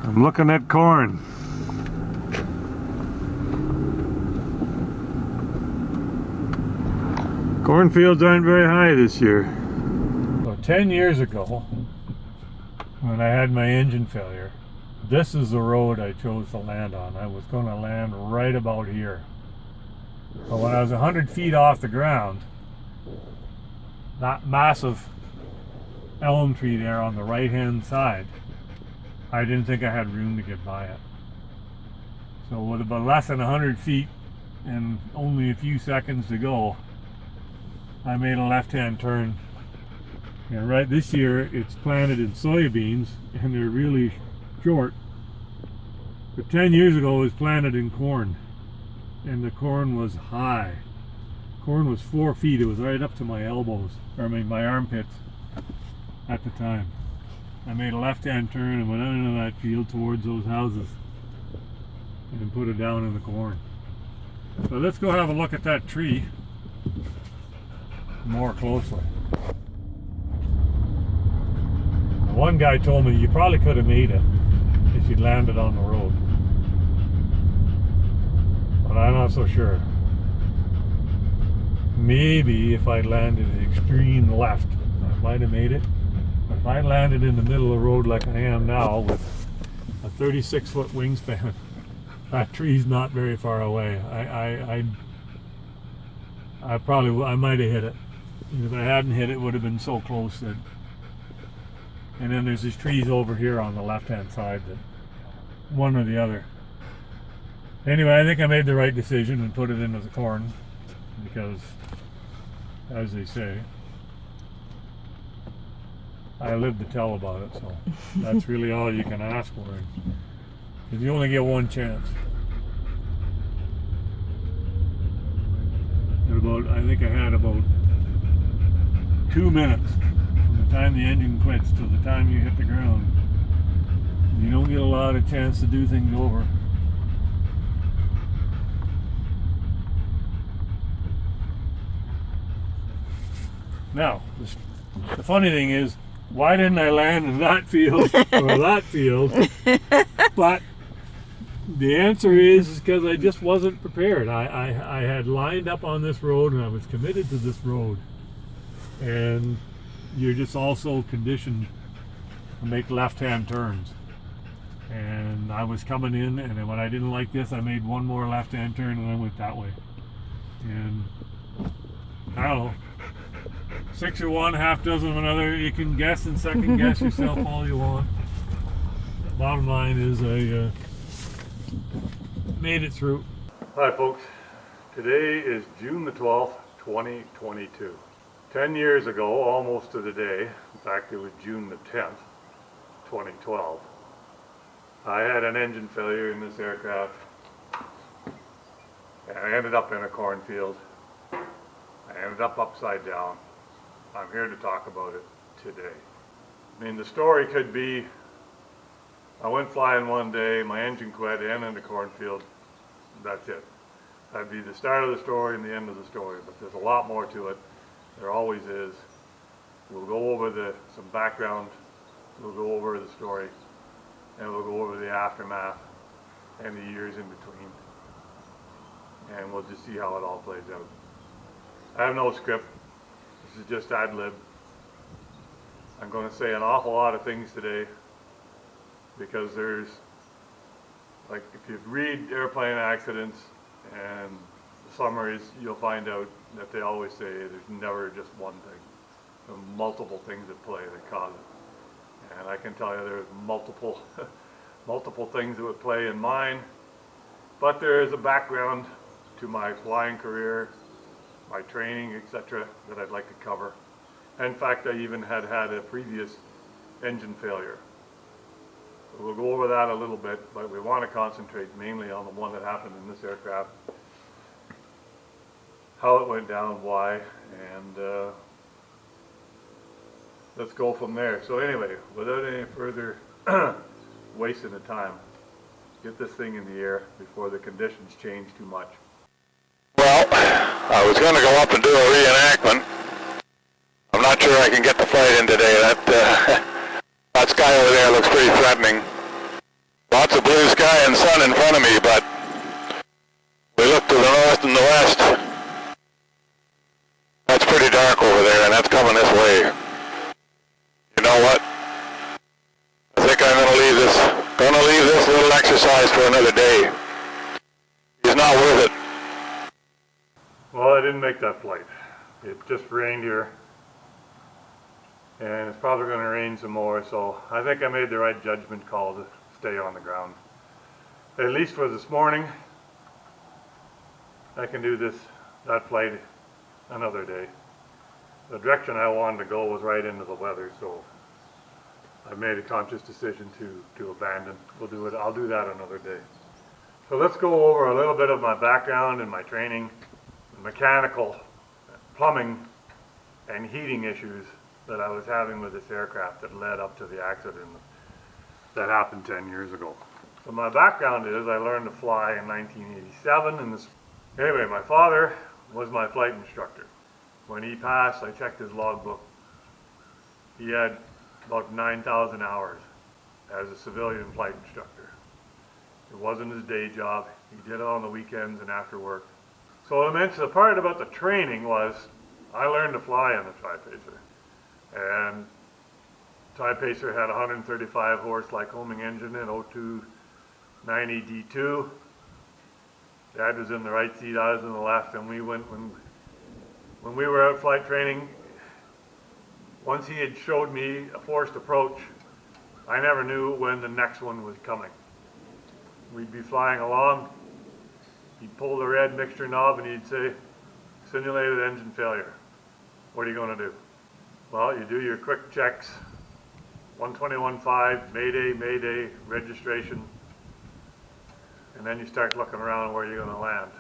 I'm looking at corn. Cornfields aren't very high this year. So 10 years ago, when I had my engine failure, this is the road I chose to land on. I was going to land right about here. But when I was 100 feet off the ground, that massive elm tree there on the right hand side, I didn't think I had room to get by it. So with about less than 100 feet and only a few seconds to go, I made a left-hand turn. And right this year it's planted in soybeans and they're really short. But 10 years ago it was planted in corn, and the corn was high. Corn was 4 feet. It was right up to my elbows, or I mean my armpits at the time. I made a left-hand turn and went out into that field towards those houses and put it down in the corn. So let's go have a look at that tree more closely. One guy told me you probably could have made it if you'd landed on the road, but I'm not so sure. Maybe if I'd landed extreme left, I might have made it. But if I landed in the middle of the road like I am now with a 36-foot wingspan, that tree's not very far away. I might have hit it. And if I hadn't hit it, it would have been so close that. And then there's these trees over here on the left-hand side that one or the other. Anyway, I think I made the right decision and put it into the corn because, as they say, I live to tell about it, so that's really all you can ask for. Because you only get one chance. And I think I had about 2 minutes from the time the engine quits to the time you hit the ground. You don't get a lot of chance to do things over. Now, the funny thing is, why didn't I land in that field or that field? But the answer is because I just wasn't prepared. I had lined up on this road and I was committed to this road. And you're just also conditioned to make left-hand turns. And I was coming in, and then when I didn't like this, I made one more left-hand turn and I went that way. And I don't know, 6 of one, half dozen of another. You can guess and second guess yourself all you want. Bottom line is I made it through. Hi folks, today is June the 12th, 2022. 10 years ago, almost to the day, in fact it was June the 10th, 2012, I had an engine failure in this aircraft and I ended up in a cornfield. I ended up upside down. I'm here to talk about it today. I mean, the story could be, I went flying one day, my engine quit, and in the cornfield. That's it. That'd be the start of the story and the end of the story, but there's a lot more to it. There always is. We'll go over some background, we'll go over the story, and we'll go over the aftermath and the years in between. And we'll just see how it all plays out. I have no script. This is just ad-lib. I'm going to say an awful lot of things today because there's, like, if you read airplane accidents and the summaries, you'll find out that they always say there's never just one thing. There are multiple things at play that cause it. And I can tell you there's multiple things that would play in mine, but there is a background to my flying career, my training, etc., that I'd like to cover. In fact, I even had a previous engine failure. So we'll go over that a little bit, but we want to concentrate mainly on the one that happened in this aircraft, how it went down, why, and let's go from there. So anyway, without any further wasting of time, get this thing in the air before the conditions change too much. Well, I was going to go up and do a reenactment. I'm not sure I can get the flight in today. That sky over there looks pretty threatening. Lots of blue sky and sun in front of me, but we look to the north and the west. That's pretty dark over there, and that's coming this way. You know what? I think I'm gonna leave this little exercise for another day. It's not worth it. Well, I didn't make that flight. It just rained here, and it's probably going to rain some more, so I think I made the right judgment call to stay on the ground. At least for this morning, I can do that flight another day. The direction I wanted to go was right into the weather, so I made a conscious decision to abandon. I'll do that another day. So let's go over a little bit of my background and my training, mechanical, plumbing, and heating issues that I was having with this aircraft that led up to the accident that happened 10 years ago. So my background is I learned to fly in 1987. Anyway, my father was my flight instructor. When he passed, I checked his logbook. He had about 9,000 hours as a civilian flight instructor. It wasn't his day job. He did it on the weekends and after work. So the part about the training was I learned to fly on the Tri-Pacer. And Tri-Pacer had a 135 horse Lycoming engine in 0290 D2. Dad was in the right seat, I was in the left, and when we were out flight training, once he had showed me a forced approach, I never knew when the next one was coming. We'd be flying along, he'd pull the red mixture knob and he'd say, simulated engine failure. What are you going to do? Well, you do your quick checks, 121.5, Mayday, Mayday, registration, and then you start looking around where you're going to land.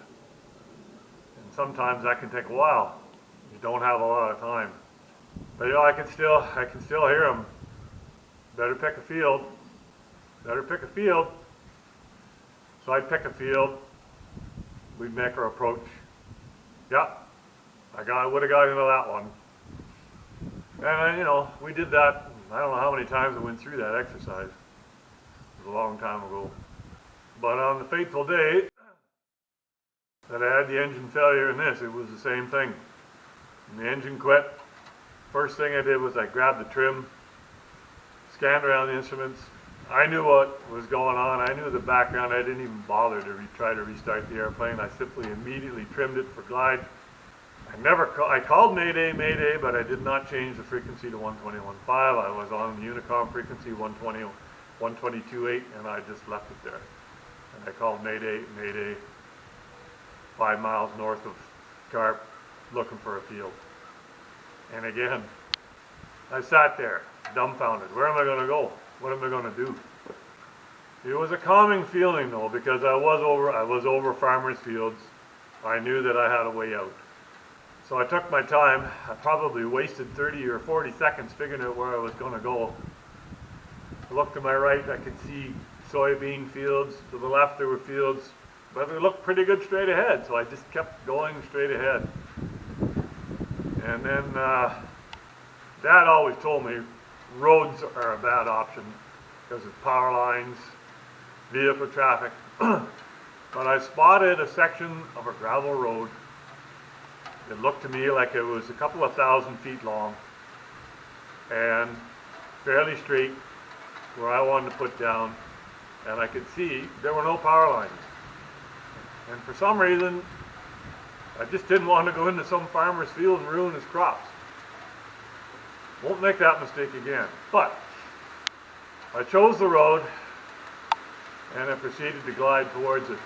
And sometimes that can take a while. You don't have a lot of time. But you know, I can still hear them. Better pick a field. Better pick a field. So I'd pick a field. We'd make our approach. Yeah, I would have got into that one. And you know, we did that. I don't know how many times I went through that exercise. It was a long time ago. But on the fateful day that I had the engine failure in this, it was the same thing. And the engine quit. First thing I did was I grabbed the trim, scanned around the instruments. I knew what was going on. I knew the background. I didn't even bother to try to restart the airplane. I simply immediately trimmed it for glide. I called Mayday, Mayday, but I did not change the frequency to 121.5. I was on the Unicom frequency 122.8, and I just left it there. And I called Mayday, Mayday, 5 miles north of Carp, looking for a field. And again, I sat there, dumbfounded. Where am I going to go? What am I going to do? It was a calming feeling though, because I was over farmers' fields. I knew that I had a way out. So I took my time. I probably wasted 30 or 40 seconds figuring out where I was going to go. I looked to my right, I could see soybean fields. To the left there were fields, but they looked pretty good straight ahead. So I just kept going straight ahead. And then Dad always told me roads are a bad option because of power lines, vehicle traffic. But I spotted a section of a gravel road. It looked to me like it was a couple of 1,000 feet long and fairly straight where I wanted to put down. And I could see there were no power lines. And for some reason, I just didn't want to go into some farmer's field and ruin his crops. Won't make that mistake again. But I chose the road and I proceeded to glide towards it.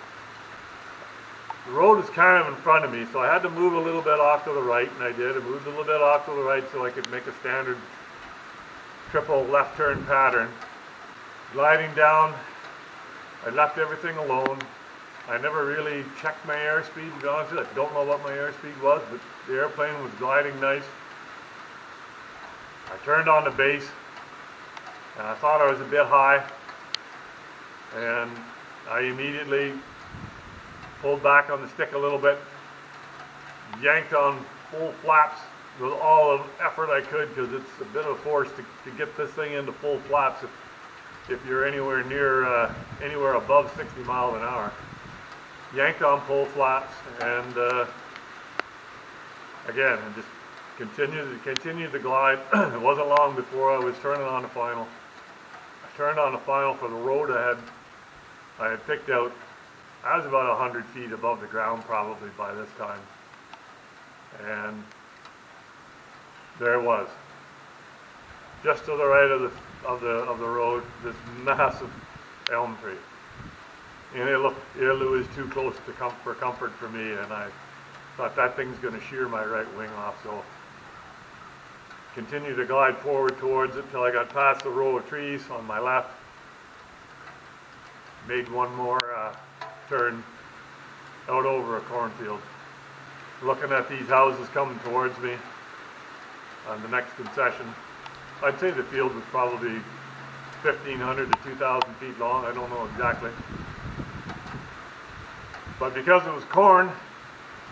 The road is kind of in front of me, so I had to move a little bit off to the right, and I did. I moved a little bit off to the right so I could make a standard triple left turn pattern. Gliding down, I left everything alone. I never really checked my airspeed, to be honest with you. I don't know what my airspeed was, but the airplane was gliding nice. I turned on the base, and I thought I was a bit high, and I immediately pulled back on the stick a little bit, yanked on full flaps with all the effort I could, because it's a bit of a force to get this thing into full flaps. if you're anywhere near, anywhere above 60 miles an hour. Yanked on pull flats, and again, and just continued to glide. It wasn't long before I was turning on the final. I turned on the final for the road I had picked out. I was about 100 feet above the ground probably by this time, and there it was, just to the right of the road, this massive elm tree. And it was too close for comfort for me, and I thought that thing's going to shear my right wing off, so continued to glide forward towards it till I got past the row of trees on my left. Made one more turn out over a cornfield. Looking at these houses coming towards me on the next concession. I'd say the field was probably 1,500 to 2,000 feet long, I don't know exactly. But because it was corn,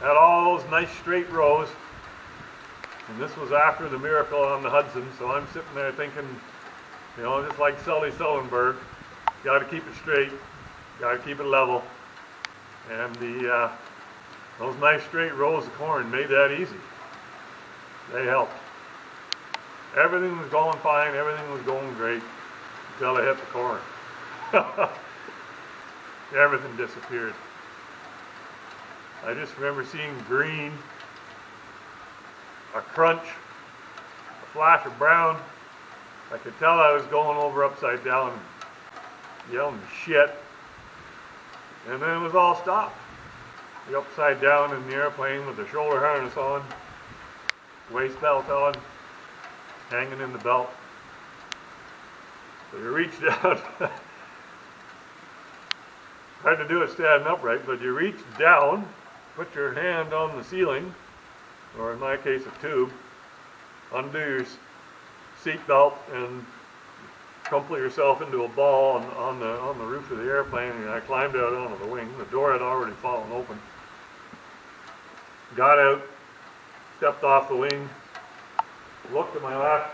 had all those nice straight rows, and this was after the miracle on the Hudson, so I'm sitting there thinking, you know, just like Sully Sullenberg, got to keep it straight, got to keep it level, and those nice straight rows of corn made that easy. They helped. Everything was going fine, everything was going great until I hit the corn. Everything disappeared. I just remember seeing green, a crunch, a flash of brown. I could tell I was going over upside down, yelling shit. And then it was all stopped. The upside down in the airplane with the shoulder harness on, waist belt on, hanging in the belt. So you reach down. Hard to do it standing upright, but you reach down, put your hand on the ceiling, or in my case a tube, undo your seat belt and crumple yourself into a ball on the roof of the airplane, and I climbed out onto the wing. The door had already fallen open. Got out, stepped off the wing, looked to my left,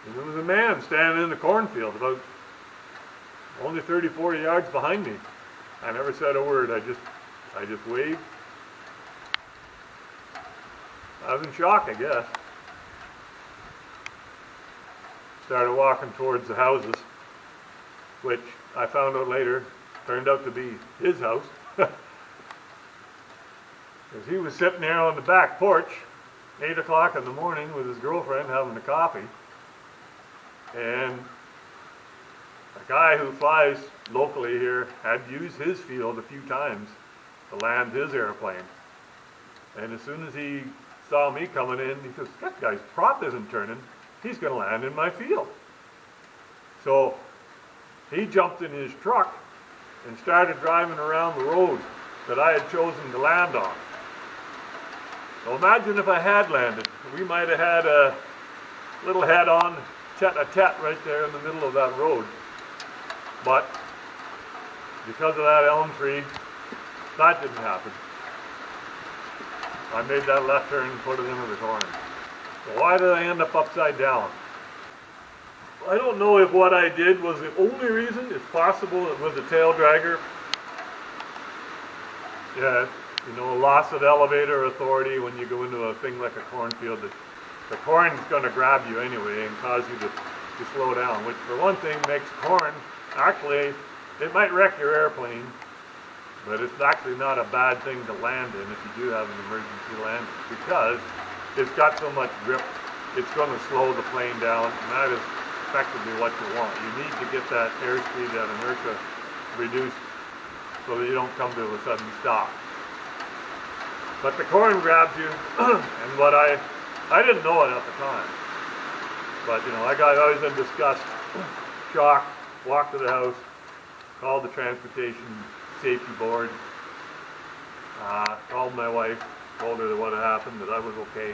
and there was a man standing in the cornfield about only 30, 40 yards behind me. I never said a word, I just waved. I was in shock, I guess. Started walking towards the houses, which I found out later turned out to be his house. Because he was sitting there on the back porch, 8 o'clock in the morning with his girlfriend having a coffee. And a guy who flies locally here had used his field a few times to land his airplane. And as soon as he saw me coming in, he goes, that guy's prop isn't turning. He's going to land in my field. So he jumped in his truck and started driving around the road that I had chosen to land on. So imagine if I had landed. We might have had a little head-on tete-a-tete right there in the middle of that road. But because of that elm tree, that didn't happen. I made that left turn and put it into the corner. So why did I end up upside down? I don't know if what I did was the only reason. It's possible it was a tail dragger. Yeah, you know, loss of elevator authority when you go into a thing like a cornfield. The corn's going to grab you anyway and cause you to slow down, which for one thing makes corn, actually, it might wreck your airplane, but it's actually not a bad thing to land in if you do have an emergency landing, because it's got so much grip, it's going to slow the plane down, and that is effectively what you want. You need to get that airspeed, that inertia reduced so that you don't come to a sudden stop. But the corn grabs you, and what I didn't know it at the time, but you know, I was in disgust, shock, walked to the house, called the transportation safety board, called my wife, told her what had happened, that I was okay.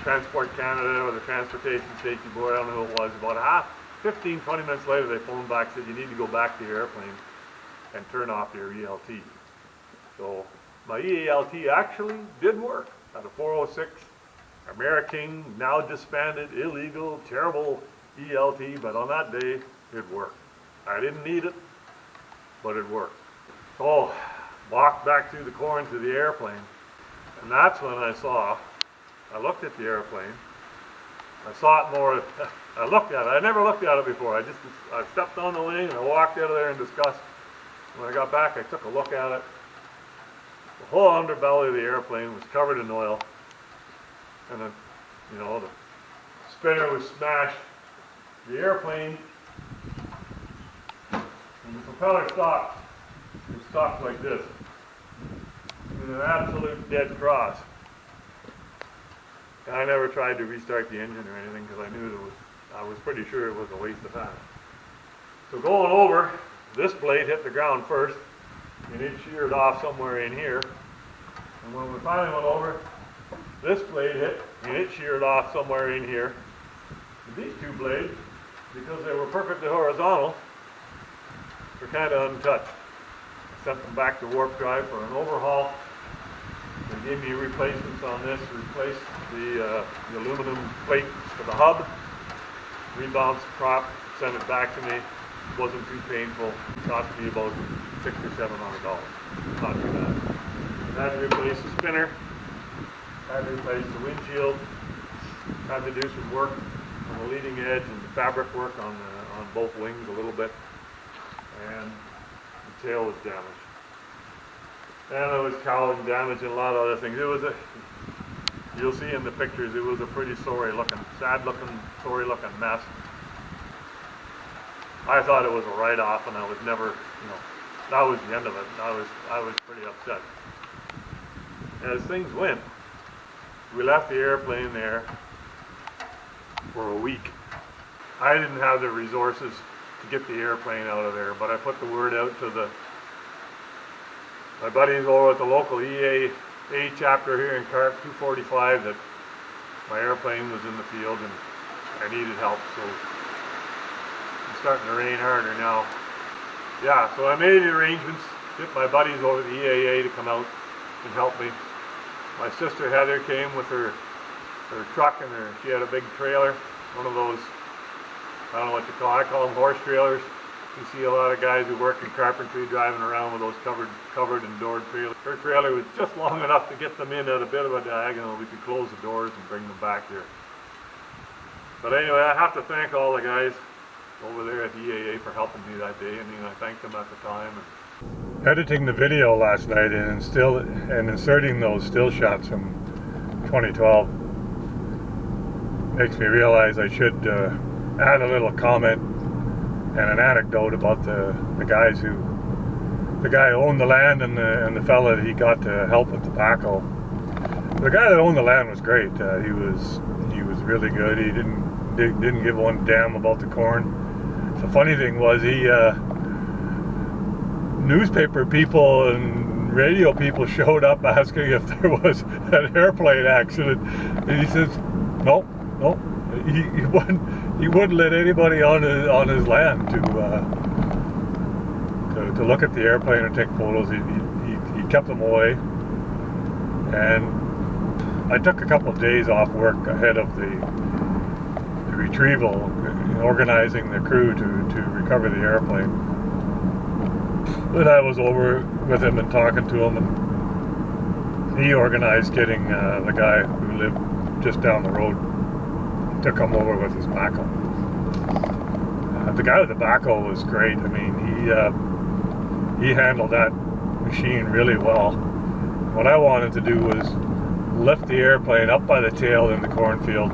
Transport Canada or the Transportation Safety Board, I don't know who it was, about 15, 20 minutes later they phoned back, said you need to go back to your airplane and turn off your ELT. So my ELT actually did work at a 406 American, now disbanded, illegal, terrible ELT, but on that day, it worked. I didn't need it, but it worked. So, walked back through the corn to the airplane, and that's when I looked at the airplane. I saw it more, I looked at it. I never looked at it before. I stepped on the wing and I walked out of there in disgust. When I got back, I took a look at it. The whole underbelly of the airplane was covered in oil, and then, the spinner was smashed. The airplane, and the propeller stopped. It stopped like this, in an absolute dead cross. And I never tried to restart the engine or anything because I was pretty sure it was a waste of time. So going over, this blade hit the ground first, and it sheared off somewhere in here. And when we finally went over, this blade hit, and it sheared off somewhere in here. And these two blades, because they were perfectly horizontal, were kind of untouched. I sent them back to Warp Drive for an overhaul. They gave me replacements on this, replaced the aluminum plate for the hub, rebounced the prop, sent it back to me. It wasn't too painful. It cost me about $600 or $700. Not too bad. Had to replace the spinner, had to replace the windshield, had to do some work on the leading edge and the fabric work on both wings a little bit, and the tail was damaged. And there was cowling damage and a lot of other things. You'll see in the pictures, it was a pretty sad looking, sorry looking mess. I thought it was a write-off, and I was never, that was the end of it. I was pretty upset. As things went, we left the airplane there for a week. I didn't have the resources to get the airplane out of there, but I put the word out to my buddies over at the local EAA chapter here in CARP 245 that my airplane was in the field and I needed help. So it's starting to rain harder now. Yeah, so I made the arrangements, get my buddies over at the EAA to come out and help me. My sister Heather came with her truck, and she had a big trailer, one of those, I don't know what I call them horse trailers. You see a lot of guys who work in carpentry driving around with those covered and doored trailers. Her trailer was just long enough to get them in at a bit of a diagonal. We could close the doors and bring them back there. But anyway, I have to thank all the guys over there at the EAA for helping me that day. I mean, I thanked them at the time. Editing the video last night and inserting those still shots from 2012 makes me realize I should add a little comment and an anecdote about the guy who owned the land and the fella that he got to help with the backhoe. The guy that owned the land was great. He was really good. He didn't give one damn about the corn. The funny thing was newspaper people and radio people showed up asking if there was an airplane accident, and he says, no. He wouldn't let anybody on his land to look at the airplane and take photos. He kept them away. And I took a couple of days off work ahead of the retrieval, organizing the crew to recover the airplane. But I was over with him and talking to him, and he organized getting the guy who lived just down the road to come over with his backhoe. The guy with the backhoe was great. I mean, he handled that machine really well. What I wanted to do was lift the airplane up by the tail in the cornfield,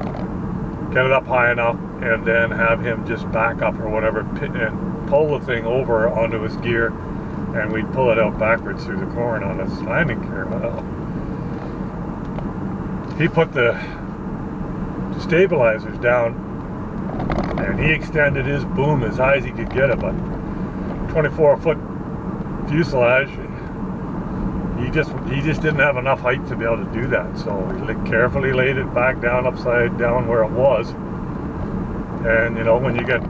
get it up high enough, and then have him just back up or whatever and pull the thing over onto his gear, and we'd pull it out backwards through the corn on his landing gear. Well, he put the stabilizers down, and he extended his boom as high as he could get it, but 24-foot fuselage, he just didn't have enough height to be able to do that. So he carefully laid it back down upside down where it was. And when you get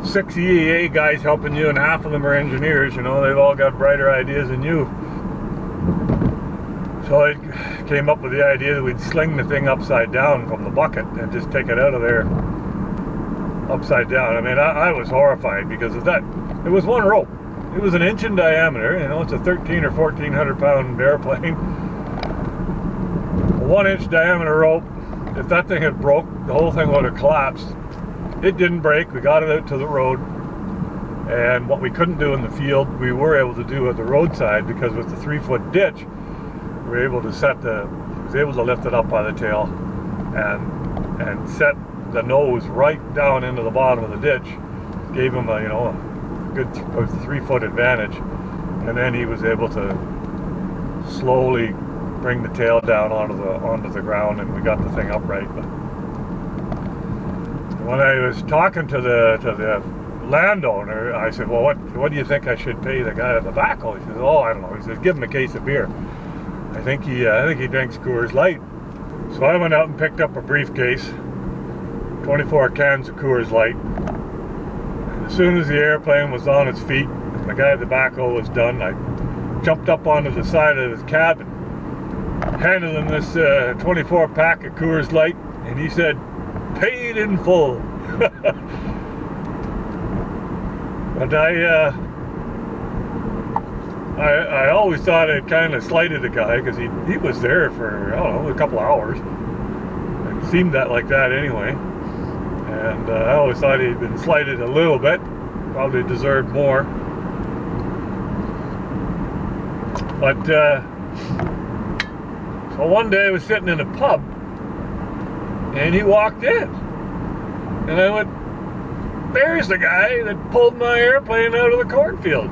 6 EAA guys helping you and half of them are engineers, they've all got brighter ideas than you. So I came up with the idea that we'd sling the thing upside down from the bucket and just take it out of there. upside down. I mean, I was horrified because of that. It was one rope. It was an inch in diameter. You know, it's a 13 or 1400 pound airplane. A 1 inch diameter rope. If that thing had broke, the whole thing would have collapsed. It didn't break. We got it out to the road. And what we couldn't do in the field, we were able to do at the roadside, because with the 3-foot ditch, we were able to was able to lift it up by the tail and set the nose right down into the bottom of the ditch. Gave him a good 3-foot advantage, and then he was able to slowly bring the tail down onto the ground, and we got the thing upright. But when I was talking to the landowner, I said, "Well, what do you think I should pay the guy at the backhoe?" He says, "Oh, I don't know." He says, "Give him a case of beer. I think he drinks Coors Light." So I went out and picked up a briefcase, 24 cans of Coors Light. And as soon as the airplane was on its feet, and the guy at the backhoe was done, I jumped up onto the side of his cabin, handed him this 24 pack of Coors Light, and he said, "Paid in full." But I always thought it kind of slighted the guy, because he was there for, I don't know, a couple hours. It seemed like that anyway. And I always thought he'd been slighted a little bit. Probably deserved more. But so one day I was sitting in a pub, and he walked in. And I went, "There's the guy that pulled my airplane out of the cornfield.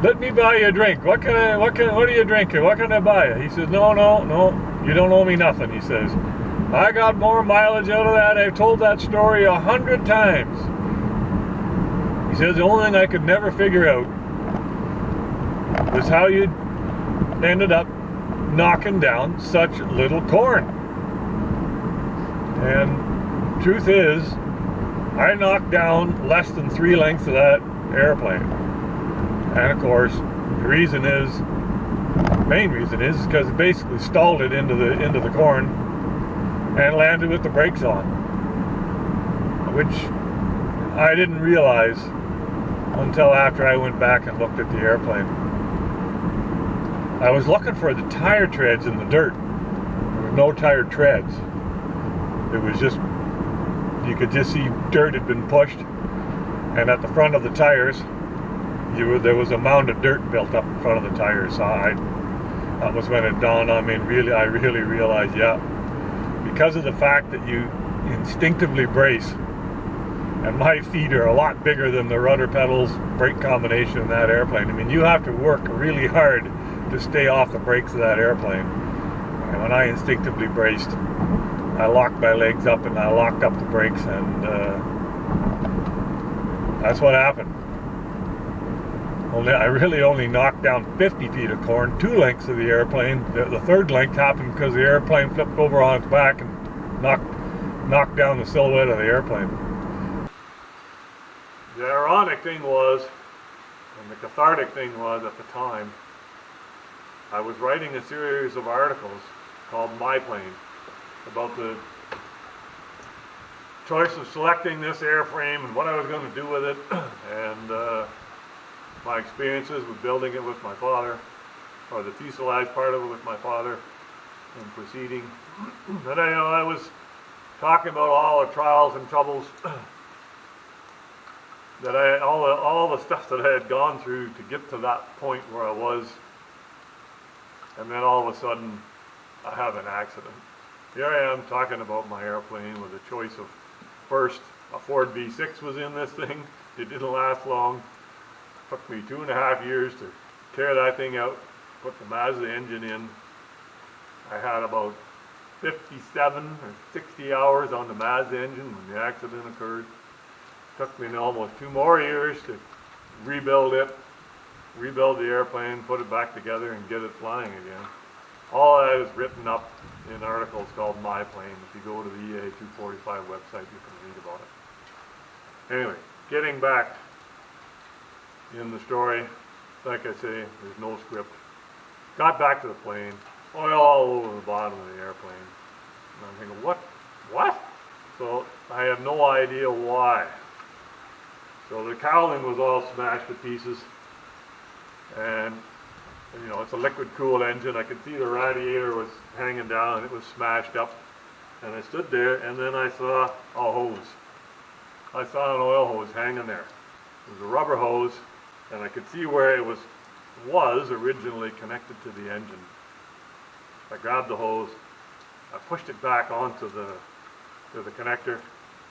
Let me buy you a drink. What are you drinking? What can I buy you?" He says, No, you don't owe me nothing. He says, "I got more mileage out of that. I've told that story 100 times. He says, "The only thing I could never figure out was how you ended up knocking down such little corn." And truth is, I knocked down less than 3 lengths of that airplane. And of course, the main reason is because it basically stalled it into the corn and landed with the brakes on, which I didn't realize until after I went back and looked at the airplane. I was looking for the tire treads in the dirt. There were no tire treads. It was just, you could just see dirt had been pushed, and at the front of the tires, there was a mound of dirt built up in front of the tires. So that was when it dawned on me, and I really realized, yeah, because of the fact that you instinctively brace, and my feet are a lot bigger than the rudder pedals brake combination in that airplane. I mean, you have to work really hard to stay off the brakes of that airplane. And when I instinctively braced, I locked my legs up and I locked up the brakes, and that's what happened. I really only knocked down 50 feet of corn, 2 lengths of the airplane. The third length happened because the airplane flipped over on its back and knocked down the silhouette of the airplane. The ironic thing was, and the cathartic thing was at the time, I was writing a series of articles called My Plane about the choice of selecting this airframe and what I was going to do with it, and my experiences with building it with my father, or the fuselage part of it with my father, and proceeding. And I was talking about all the trials and troubles that all the stuff that I had gone through to get to that point where I was, and then all of a sudden I have an accident. Here I am talking about my airplane with a choice of, first, a Ford V6 was in this thing. It didn't last long. Took me 2.5 years to tear that thing out, put the Mazda engine in. I had about 57 or 60 hours on the Mazda engine when the accident occurred. Took me almost 2 more years to rebuild the airplane, put it back together, and get it flying again. All that is written up in articles called My Plane. If you go to the EA 245 website, you can read about it. Anyway, getting back in the story, like I say, there's no script. Got back to the plane, oil all over the bottom of the airplane. And I'm thinking, what? So I have no idea why. So the cowling was all smashed to pieces, and you know, it's a liquid cooled engine. I could see the radiator was hanging down and it was smashed up. And I stood there and then I saw a hose. I saw an oil hose hanging there. It was a rubber hose, and I could see where it was originally connected to the engine. I grabbed the hose, I pushed it back onto the connector,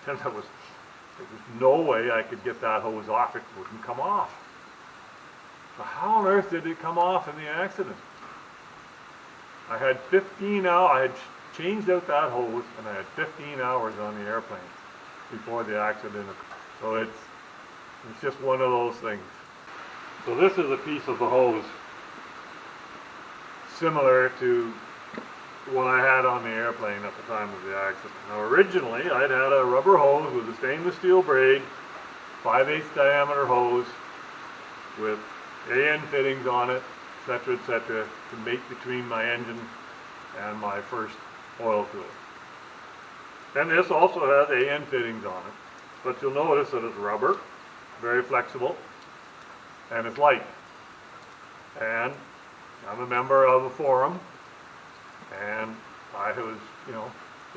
and there was no way I could get that hose off. It wouldn't come off. So how on earth did it come off in the accident? I had 15 hours, I had changed out that hose, and I had 15 hours on the airplane before the accident. So it's just one of those things. So this is a piece of the hose similar to what I had on the airplane at the time of the accident. Now originally I'd had a rubber hose with a stainless steel braid, 5/8 diameter hose with AN fittings on it, etc., to mate between my engine and my first oil cooler. And this also has AN fittings on it, but you'll notice that it's rubber, very flexible, and it's light. And I'm a member of a forum, and I was,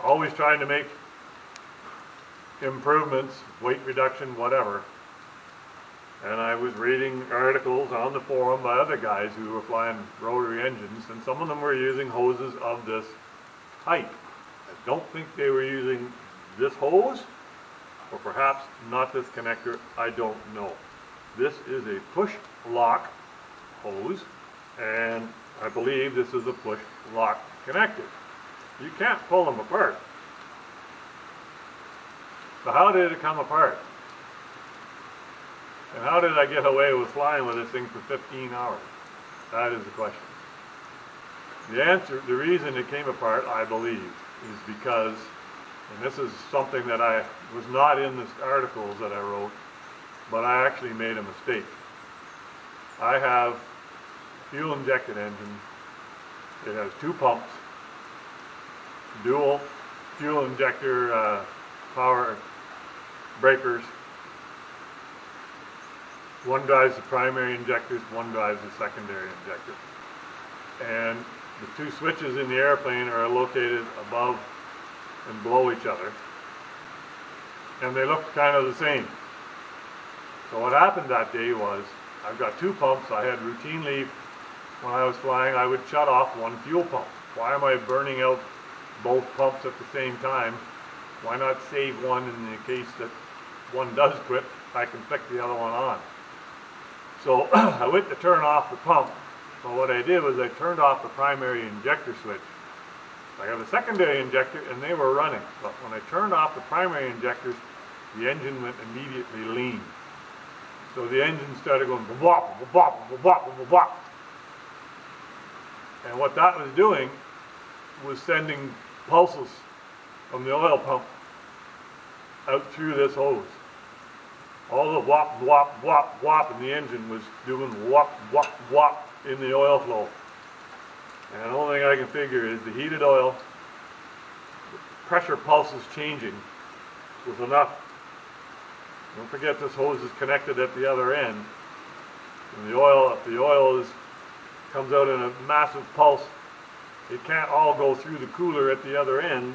always trying to make improvements, weight reduction, whatever. And I was reading articles on the forum by other guys who were flying rotary engines, and some of them were using hoses of this height. I don't think they were using this hose, or perhaps not this connector, I don't know. This is a push lock hose, and I believe this is a push lock connector. You can't pull them apart. So how did it come apart? And how did I get away with flying with this thing for 15 hours? That is the question. The answer, the reason it came apart, I believe, is because, and this is something that I was not in the articles that I wrote, but I actually made a mistake. I have a fuel injected engine. It has two pumps, dual fuel injector power breakers. One drives the primary injectors, one drives the secondary injector. And the two switches in the airplane are located above and below each other. And they look kind of the same. So what happened that day was, I've got two pumps. I had routinely, when I was flying, I would shut off one fuel pump. Why am I burning out both pumps at the same time? Why not save one in the case that one does quit, I can flick the other one on. So I went to turn off the pump. So what I did was I turned off the primary injector switch. I have a secondary injector and they were running. But when I turned off the primary injectors, the engine went immediately lean. So the engine started going bop, bop, bop, bop, bop. And what that was doing was sending pulses from the oil pump out through this hose. All the whop, whop, whop, whop, and the engine was doing whop, whop, whop in the oil flow. And the only thing I can figure is the heated oil, the pressure pulses changing was enough. Don't forget this hose is connected at the other end. And the oil, if the oil comes out in a massive pulse, it can't all go through the cooler at the other end.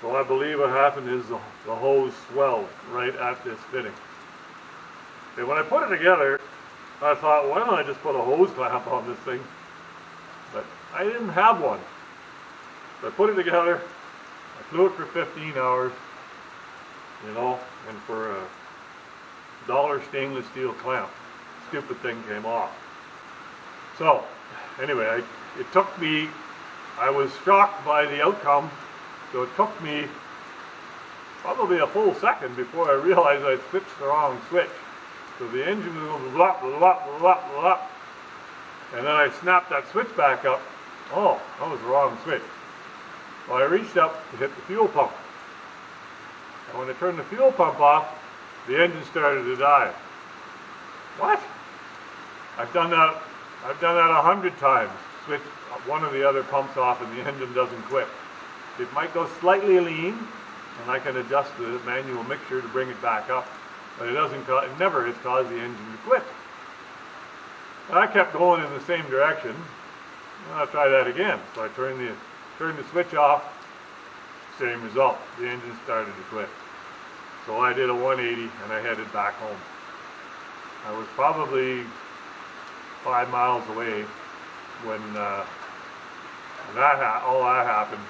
So I believe what happened is the hose swelled right at this fitting. And when I put it together, I thought, why don't I just put a hose clamp on this thing? But I didn't have one. So I put it together, I flew it for 15 hours, and for a $1 stainless steel clamp, stupid thing came off. So, anyway, it took me, I was shocked by the outcome. So it took me probably a full second before I realized I'd switched the wrong switch. So the engine was going blah, blah, blah, blah, blah. And then I snapped that switch back up. Oh, that was the wrong switch. So I reached up to hit the fuel pump. And when I turned the fuel pump off, the engine started to die. What? I've done that 100 times. Switch one of the other pumps off and the engine doesn't quit. It might go slightly lean, and I can adjust the manual mixture to bring it back up, but it never has caused the engine to quit. And I kept going in the same direction. I'll try that again. So I turned the switch off, same result. The engine started to quit. So I did a 180 and I headed back home. I was probably 5 miles away when all that happened.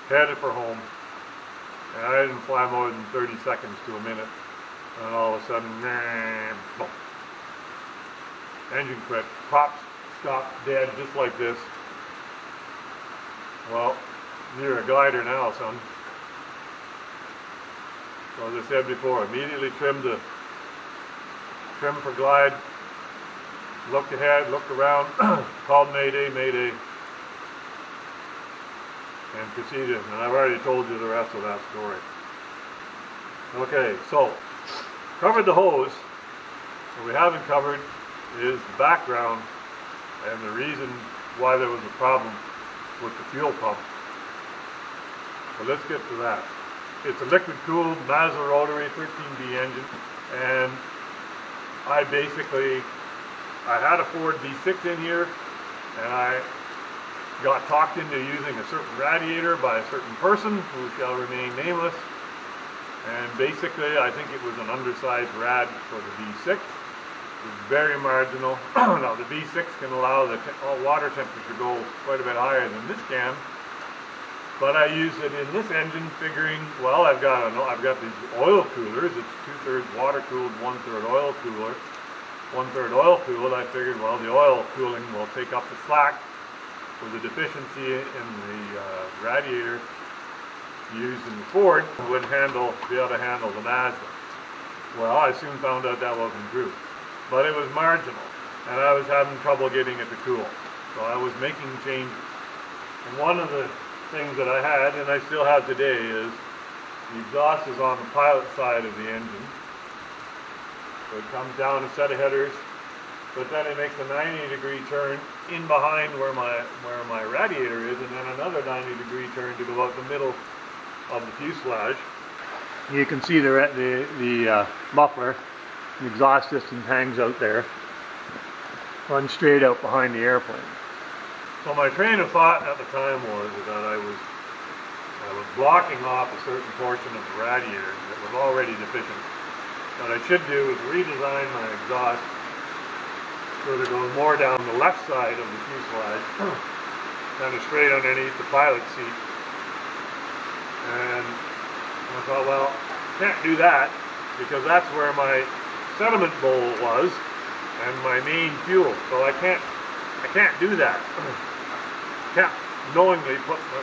Headed for home, and I didn't fly more than 30 seconds to a minute, and all of a sudden, boom. Engine quit, pops, stopped, dead, just like this. Well, you're a glider now, son. So as I said before, immediately trim for glide, looked ahead, looked around, called Mayday, Mayday, and proceeded. And I've already told you the rest of that story. Okay, so covered the hose. What we haven't covered is the background and the reason why there was a problem with the fuel pump. So let's get to that. It's a liquid-cooled Mazda rotary 13B engine, and I had a Ford V6 in here, and I got talked into using a certain radiator by a certain person who shall remain nameless, and basically I think it was an undersized rad for the V6. It was very marginal. Now the V6 can allow the water temperature to go quite a bit higher than this can, but I used it in this engine figuring, well, I've got these oil coolers. It's 2/3 water cooled, 1/3 oil cooler. 1/3 oil cooled. I figured, well, the oil cooling will take up the slack for the deficiency in the radiator used in the Ford would be able to handle the Mazda. Well, I soon found out that wasn't true, but it was marginal, and I was having trouble getting it to cool. So I was making changes. And one of the things that I had, and I still have today, is the exhaust is on the pilot side of the engine. So it comes down a set of headers, but then it makes a 90-degree turn in behind where my radiator is, and then another 90-degree turn to go out the middle of the fuselage. You can see the muffler, the exhaust system hangs out there, runs straight out behind the airplane. So my train of thought at the time was that I was blocking off a certain portion of the radiator that was already deficient. What I should do is redesign my exhaust so that it goes more down the left side of the fuselage, kind of straight underneath the pilot seat. And I thought, well, can't do that because that's where my sediment bowl was and my main fuel. So I can't do that. Can't knowingly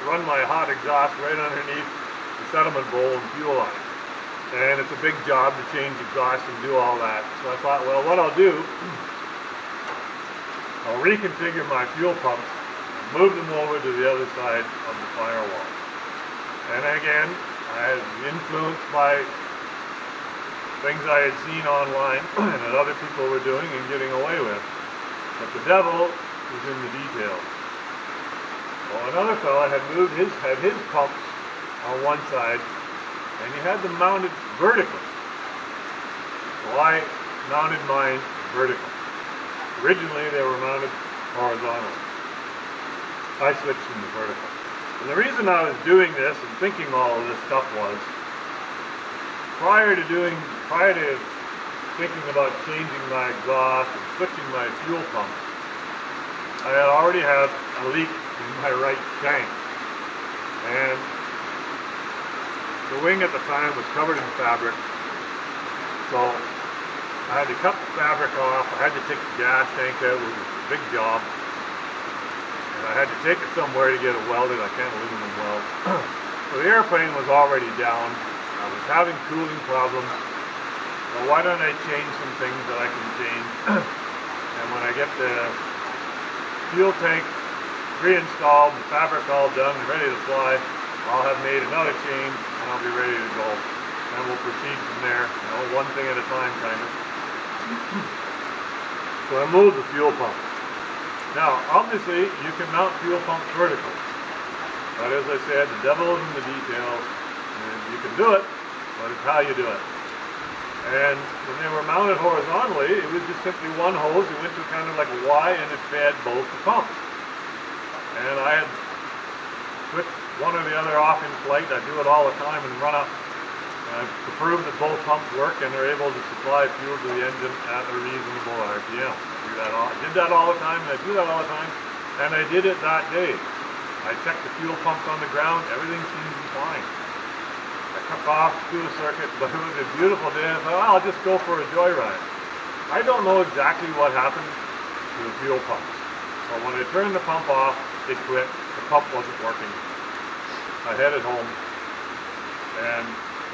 run my hot exhaust right underneath the sediment bowl and fuel line. And it's a big job to change exhaust and do all that. So I thought, well, what I'll do, I'll reconfigure my fuel pumps, move them over to the other side of the firewall. And again, I was influenced by things I had seen online and that other people were doing and getting away with. But the devil is in the details. Well, another fella had his pumps on one side, and he had them mounted vertically. So I mounted mine vertically. Originally they were mounted horizontally. I switched them to vertical. And the reason I was doing this and thinking all of this stuff was, prior to thinking about changing my exhaust and switching my fuel pump, I had already had a leak in my right tank. And the wing at the time was covered in fabric, so I had to cut the fabric off. I had to take the gas tank out, which was a big job. And I had to take it somewhere to get it welded. I can't aluminum weld. So the airplane was already down. I was having cooling problems. Well, why don't I change some things that I can change? And when I get the fuel tank reinstalled, the fabric all done and ready to fly, I'll have made another change and I'll be ready to go. And we'll proceed from there, one thing at a time kind of. So I moved the fuel pump. Now, obviously, you can mount fuel pumps vertically. But as I said, the devil is in the details. And you can do it, but it's how you do it. And when they were mounted horizontally, it was just simply one hose. It went to kind of like a Y, and it fed both the pumps. And I had put one or the other off in flight. I do it all the time and run up to prove that both pumps work and they're able to supply fuel to the engine at a reasonable RPM. I did that all the time, and I do that all the time, and I did it that day. I checked the fuel pumps on the ground. Everything seemed to be fine. I took off to the circuit, but it was a beautiful day, and I thought, well, I'll just go for a joyride. I don't know exactly what happened to the fuel pumps, but when I turned the pump off, it quit. The pump wasn't working. I headed home, and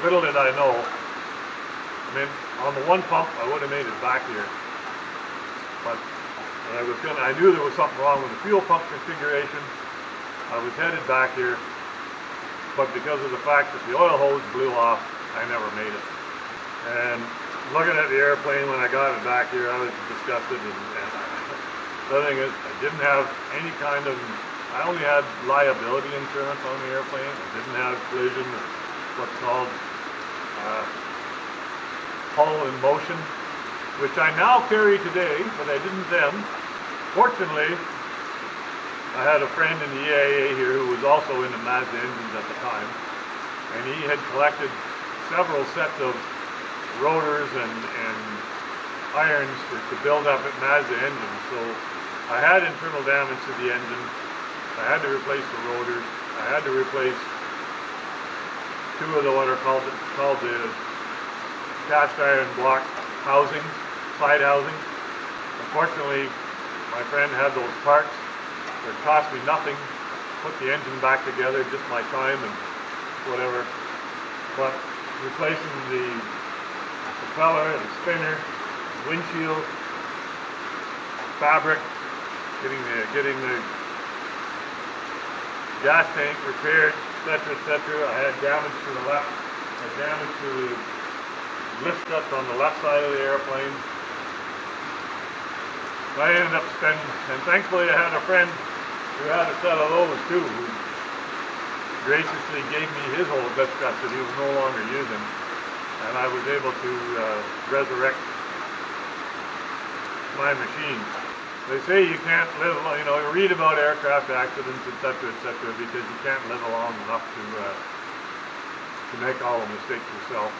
little did I know, I mean, on the one pump, I would have made it back here, but I knew there was something wrong with the fuel pump configuration. I was headed back here, but because of the fact that the oil hose blew off, I never made it. And looking at the airplane when I got it back here, I was disgusted. And the other thing is, I didn't have any kind of, I only had liability insurance on the airplane. I didn't have collision, or what's called hull in motion, which I now carry today, but I didn't then. Fortunately, I had a friend in the EAA here who was also into Mazda engines at the time, and he had collected several sets of rotors and irons to build up at Mazda engines. So I had internal damage to the engine. I had to replace the rotors. I had to replace two of the what are called the cast iron block housings, side housings. Unfortunately, my friend had those parts. It cost me nothing, put the engine back together, just my time and whatever. But replacing the propeller, the spinner, windshield, fabric, getting the gas tank repaired, etc., etc. I had damage to the left, damage to the lift nuts on the left side of the airplane. I ended up spending, and thankfully I had a friend who had a set of those too, who graciously gave me his old lift nuts that he was no longer using, and I was able to resurrect my machine. They say you can't live, you read about aircraft accidents, etc., because you can't live long enough to make all the mistakes yourself.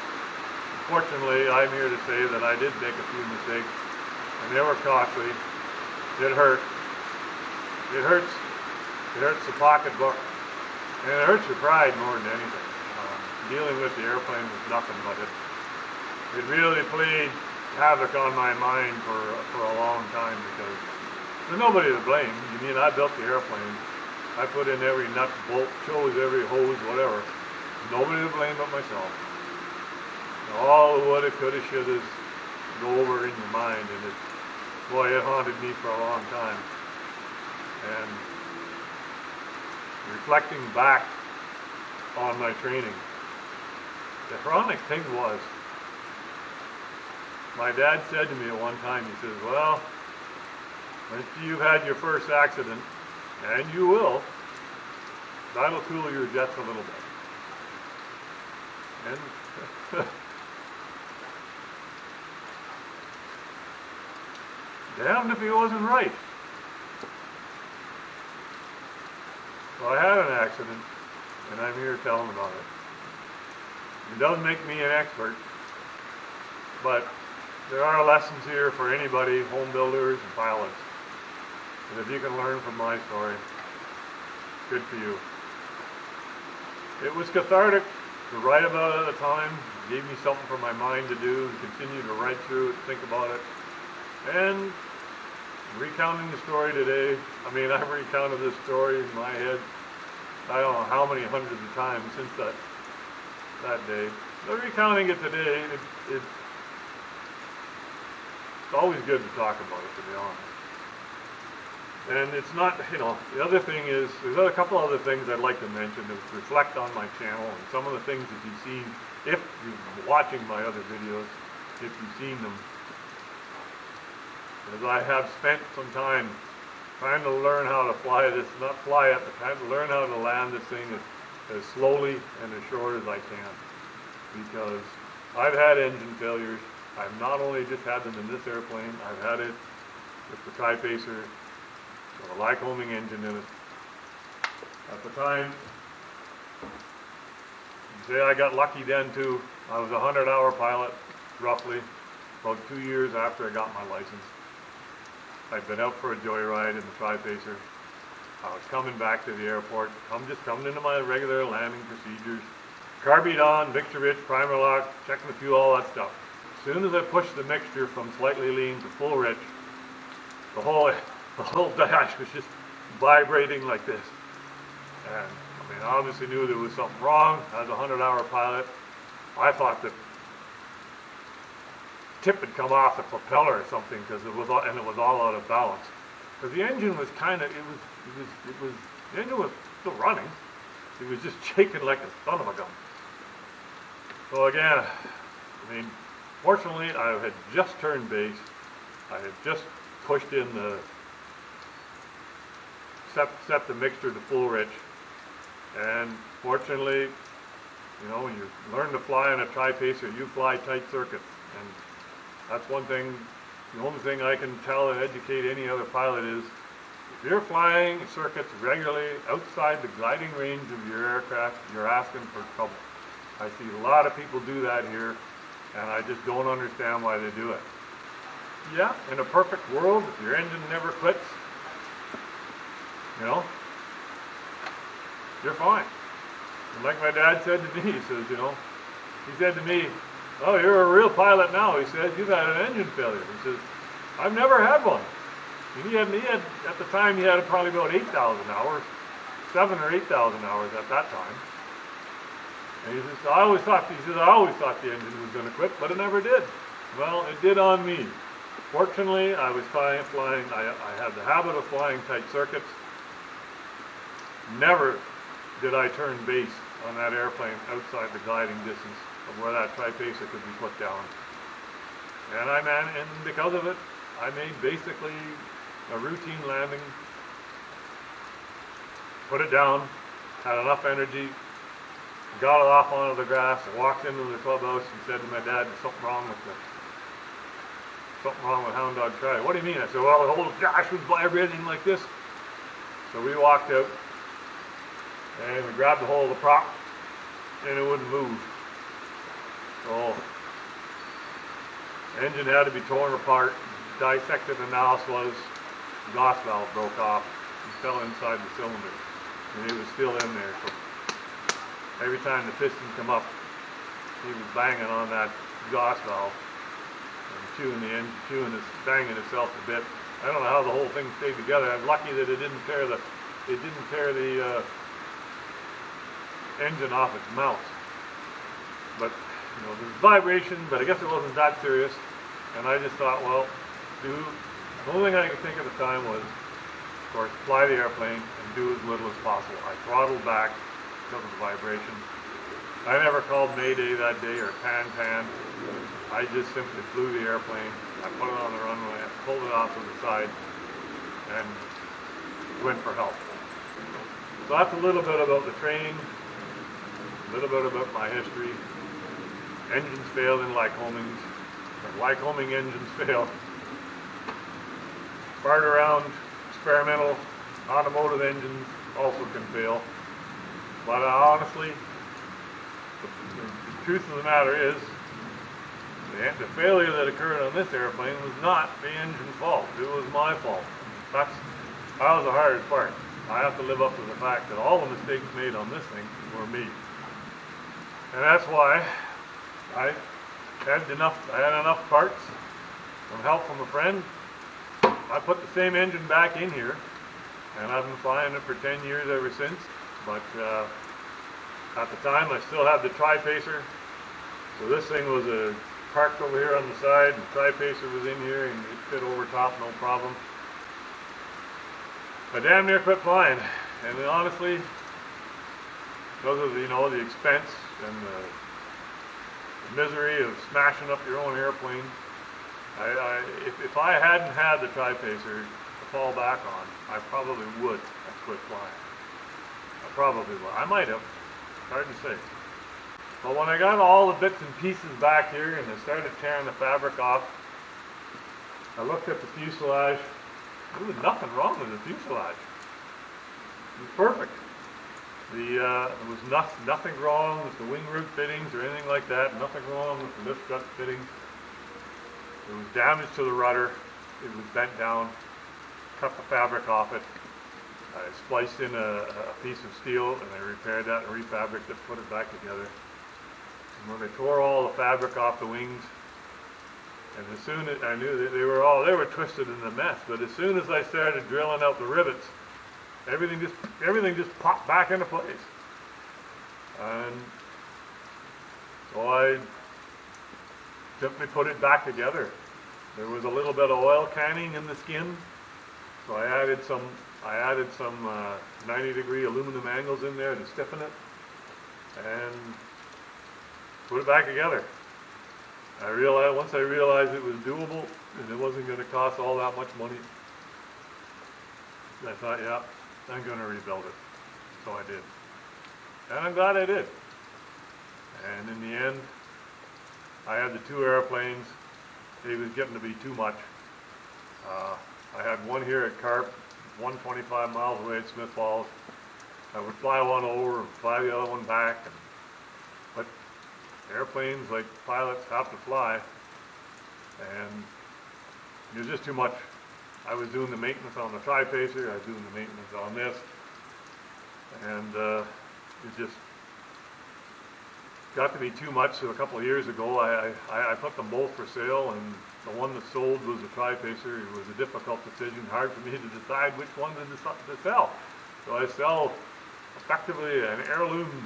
Fortunately, I'm here to say that I did make a few mistakes, and they were costly. It hurt. It hurts the pocketbook, and it hurts your pride more than anything. Dealing with the airplane was nothing but it really played havoc on my mind for a long time, because there's nobody to blame. You mean, I built the airplane. I put in every nut, bolt, chose every hose, whatever. Nobody to blame but myself. All the woulda, coulda, shouldas go over in your mind, and it haunted me for a long time. And reflecting back on my training, the ironic thing was, my dad said to me at one time, he says, well, after you've had your first accident, and you will, that'll cool your jets a little bit. And damned if he wasn't right. So I had an accident, and I'm here telling about it. It doesn't make me an expert, but there are lessons here for anybody, home builders and pilots. And if you can learn from my story, good for you. It was cathartic to write about it at the time. It gave me something for my mind to do, and continue to write through it, think about it. And recounting the story today, I've recounted this story in my head, I don't know how many hundreds of times since that day. But recounting it today, it's always good to talk about it, to be honest. And it's not, the other thing is, there's a couple other things I'd like to mention to reflect on my channel and some of the things that you've seen, if you've been watching my other videos, if you've seen them. As I have spent some time trying to learn how to fly this, not fly it, but trying to learn how to land this thing as slowly and as short as I can, because I've had engine failures. I've not only just had them in this airplane, I've had it with the Tri-Pacer with a Lycoming engine in it. At the time, say I got lucky then too. I was a 100-hour pilot, roughly, about 2 years after I got my license. I'd been out for a joyride in the Tri-Pacer. I was coming back to the airport, just coming into my regular landing procedures. Carbied on, mixture rich, primer lock, checking the fuel, all that stuff. As soon as I pushed the mixture from slightly lean to full rich, the whole dash was just vibrating like this. And I mean, I obviously knew there was something wrong. As a 100-hour pilot, I thought the tip had come off the propeller or something, because it was all out of balance. Because the engine was the engine was still running. It was just shaking like a son of a gun. So again, I mean, fortunately, I had just turned base. I had just pushed in the set the mixture to full rich. And fortunately, you know, when you learn to fly on a Tri-Pacer, you fly tight circuits. And that's one thing, the only thing I can tell and educate any other pilot is, if you're flying circuits regularly outside the gliding range of your aircraft, you're asking for trouble. I see a lot of people do that here, and I just don't understand why they do it. Yeah, in a perfect world, if your engine never quits, you know, you're fine. And like my dad said to me, he says, you know, he said to me, "Oh, you're a real pilot now." He said, "You've had an engine failure." He says, "I've never had one." And he had at the time, he had probably about 8,000 hours, 7,000 or 8,000 hours at that time. And he says, I always thought the engine was going to quit, but it never did. Well, it did on me. Fortunately, I was flying, I had the habit of flying tight circuits. Never did I turn base on that airplane outside the gliding distance of where that Tri-Pacer could be put down. And because of it, I made basically a routine landing, put it down, had enough energy, got it off onto the grass, and walked into the clubhouse and said to my dad, "There's something wrong with Hound Dog Tri." "What do you mean?" I said, "Well, the whole dash was vibrating like this." So we walked out, and we grabbed a hold of the prop, and it wouldn't move. So the engine had to be torn apart, dissected analysis, the exhaust valve broke off and fell inside the cylinder, and it was still in there. So every time the piston come up, he was banging on that exhaust valve and banging itself a bit. I don't know how the whole thing stayed together. I'm lucky that it didn't tear the engine off its mount. But you know, there's vibration, but I guess it wasn't that serious. And I just thought, well, the only thing I could think at the time was, of course, fly the airplane and do as little as possible. I throttled back because of the vibration. I never called Mayday that day or pan. I just simply flew the airplane. I put it on the runway, I pulled it off to the side, and went for help. So that's a little bit about the training, a little bit about my history. Engines failed in Lycomings. Lycoming engines fail. Fired around experimental automotive engines also can fail. But honestly, the truth of the matter is, the failure that occurred on this airplane was not the engine's fault. It was my fault. That was the hardest part. I have to live up to the fact that all the mistakes made on this thing were me. And that's why I had enough parts, some help from a friend. I put the same engine back in here, and I've been flying it for 10 years ever since. But at the time, I still had the Tri-Pacer. So this thing was parked over here on the side, and the Tri-Pacer was in here, and it fit over top, no problem. I damn near quit flying, and honestly, because of the expense and the misery of smashing up your own airplane, if I hadn't had the Tri-Pacer to fall back on, I probably would have quit flying. I probably would. I might have, hard to say. But when I got all the bits and pieces back here and I started tearing the fabric off, I looked at the fuselage. There was nothing wrong with the fuselage. It was perfect. There was nothing wrong with the wing root fittings or anything like that. Nothing wrong with the lift gut fittings. There was damage to the rudder. It was bent down. Cut the fabric off it. I spliced in a piece of steel and I repaired that and refabricated it, put it back together. And when I tore all the fabric off the wings, and as soon as I knew that they were twisted in a mess, but as soon as I started drilling out the rivets, everything just popped back into place. And so I simply put it back together. There was a little bit of oil canning in the skin, so I added some 90-degree aluminum angles in there to stiffen it, and put it back together. Once I realized it was doable and it wasn't going to cost all that much money, I thought, yeah, I'm going to rebuild it. So I did. And I'm glad I did. And in the end, I had the two airplanes. It was getting to be too much. I had one here at Carp, 125 miles away at Smith Falls. I would fly one over and fly the other one back. But airplanes, like pilots, have to fly. And it was just too much. I was doing the maintenance on the Tri-Pacer, I was doing the maintenance on this, and it just got to be too much. So a couple of years ago, I put them both for sale, and the one that sold was the Tri-Pacer. It was a difficult decision, hard for me to decide which one to sell. So I sell effectively an heirloom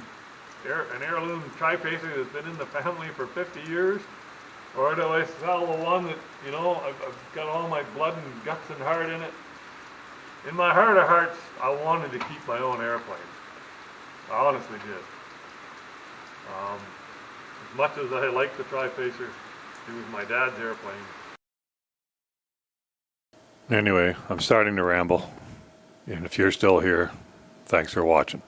Tri-Pacer that's been in the family for 50 years. Or do I sell the one that, you know, I've got all my blood and guts and heart in it? In my heart of hearts, I wanted to keep my own airplane. I honestly did. As much as I liked the Tri-Pacer, it was my dad's airplane. Anyway, I'm starting to ramble. And if you're still here, thanks for watching.